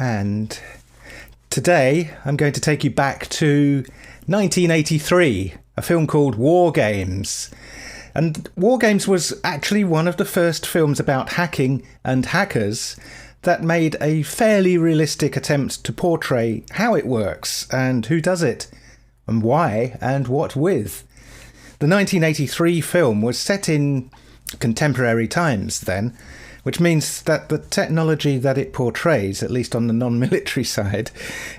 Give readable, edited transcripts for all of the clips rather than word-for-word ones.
and today I'm going to take you back to 1983, a film called War Games. And War Games was actually one of the first films about hacking and hackers that made a fairly realistic attempt to portray how it works and who does it and why and what with. The 1983 film was set in contemporary times then, which means that the technology that it portrays, at least on the non-military side,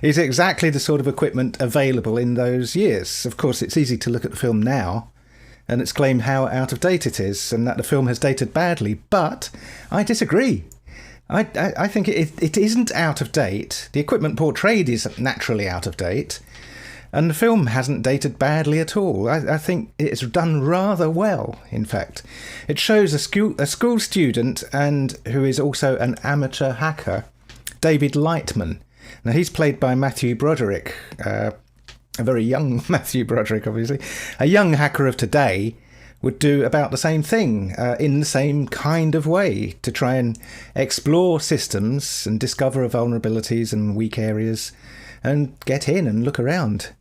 is exactly the sort of equipment available in those years. Of course, it's easy to look at the film now and exclaim how out of date it is and that the film has dated badly, but I disagree. I think it isn't out of date. The equipment portrayed is naturally out of date, and the film hasn't dated badly at all. I think it's done rather well, in fact. It shows a school student and who is also an amateur hacker, David Lightman. Now, he's played by Matthew Broderick, a very young Matthew Broderick, obviously. A young hacker of today would do about the same thing in the same kind of way to try and explore systems and discover vulnerabilities and weak areas and get in and look around.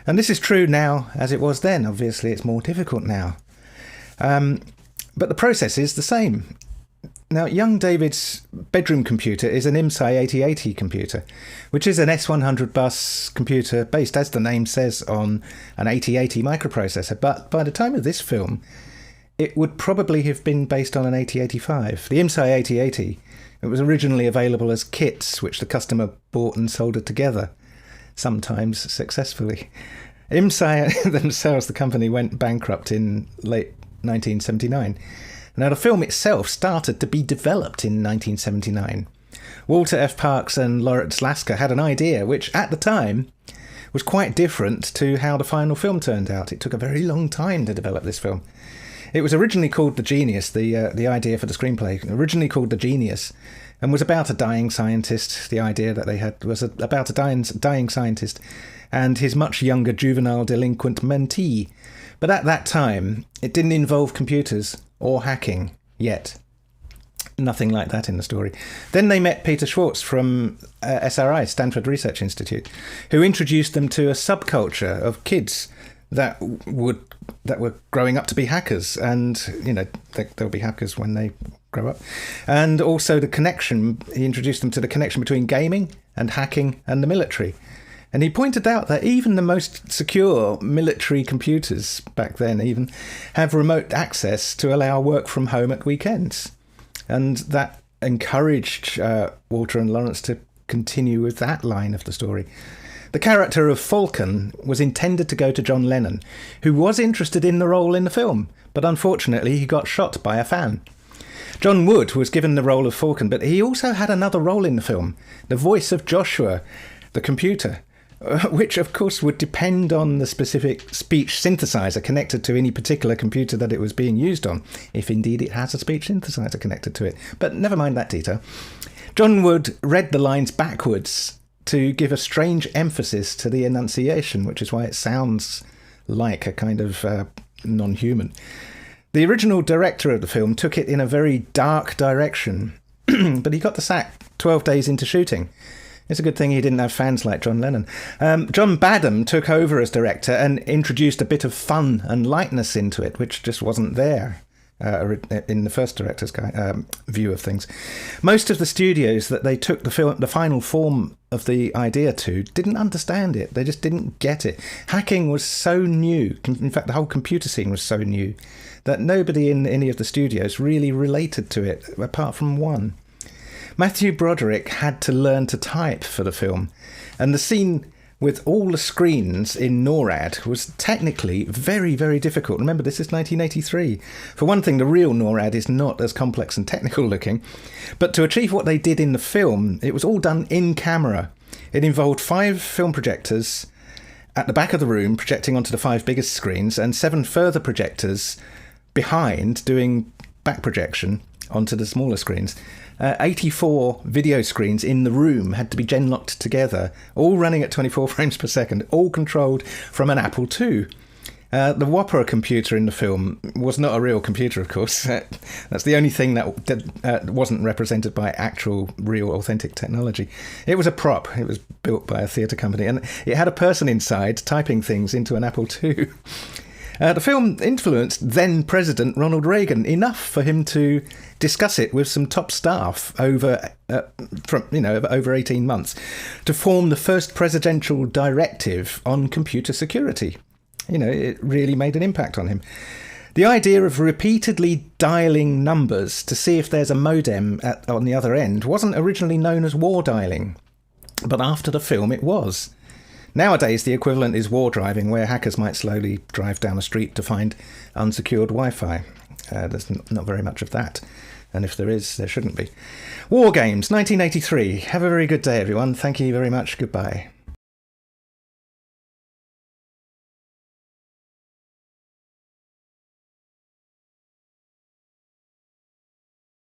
And this is true now as it was then. Obviously, it's more difficult now. But the process is the same. Now, young David's bedroom computer is an IMSI 8080 computer, which is an S100 bus computer based, as the name says, on an 8080 microprocessor. But by the time of this film, it would probably have been based on an 8085. The IMSI 8080, it was originally available as kits, which the customer bought and soldered together, sometimes successfully. IMSI themselves, the company, went bankrupt in late 1979. Now, the film itself started to be developed in 1979. Walter F. Parks and Lawrence Lasker had an idea which, at the time, was quite different to how the final film turned out. It took a very long time to develop this film. It was originally called The Genius, the idea for the screenplay, originally called The Genius, and was about a dying scientist. The idea that they had was about a dying scientist and his much younger juvenile delinquent mentee. But at that time, it didn't involve computers or hacking yet. Nothing like that in the story. Then they met Peter Schwartz from SRI, Stanford Research Institute, who introduced them to a subculture of kids that were growing up to be hackers, and they'll be hackers when they grow up. And also he introduced them to the connection between gaming and hacking and the military. And he pointed out that even the most secure military computers back then even have remote access to allow work from home at weekends. And that encouraged Walter and Lawrence to continue with that line of the story. The character of Falcon was intended to go to John Lennon, who was interested in the role in the film, but unfortunately he got shot by a fan. John Wood was given the role of Falcon, but he also had another role in the film, the voice of Joshua, the computer, which of course would depend on the specific speech synthesizer connected to any particular computer that it was being used on, if indeed it has a speech synthesizer connected to it. But never mind that detail. John Wood read the lines backwards to give a strange emphasis to the enunciation, which is why it sounds like a kind of non-human. The original director of the film took it in a very dark direction, but he got the sack 12 days into shooting. It's a good thing he didn't have fans like John Lennon. John Badham took over as director and introduced a bit of fun and lightness into it, which just wasn't there in the first director's view of things. Most of the studios that they took the final form of the idea to didn't understand it. They just didn't get it. Hacking was so new. In fact, the whole computer scene was so new that nobody in any of the studios really related to it, apart from one. Matthew Broderick had to learn to type for the film, and the scene with all the screens in NORAD was technically very, very difficult. Remember, this is 1983. For one thing, the real NORAD is not as complex and technical looking, but to achieve what they did in the film, it was all done in camera. It involved 5 film projectors at the back of the room projecting onto the 5 biggest screens, and 7 further projectors behind doing back projection onto the smaller screens. 84 video screens in the room had to be gen-locked together, all running at 24 frames per second, all controlled from an Apple II. The Whopper computer in the film was not a real computer, of course. That's the only thing that wasn't represented by actual, real, authentic technology. It was a prop. It was built by a theatre company, and it had a person inside typing things into an Apple II. The film influenced then-President Ronald Reagan enough for him to discuss it with some top staff over 18 months to form the first presidential directive on computer security. It really made an impact on him. The idea of repeatedly dialing numbers to see if there's a modem on the other end wasn't originally known as war dialing, but after the film it was. Nowadays, the equivalent is war driving, where hackers might slowly drive down a street to find unsecured Wi-Fi. There's not very much of that, and if there is, there shouldn't be. War Games, 1983. Have a very good day, everyone. Thank you very much. Goodbye.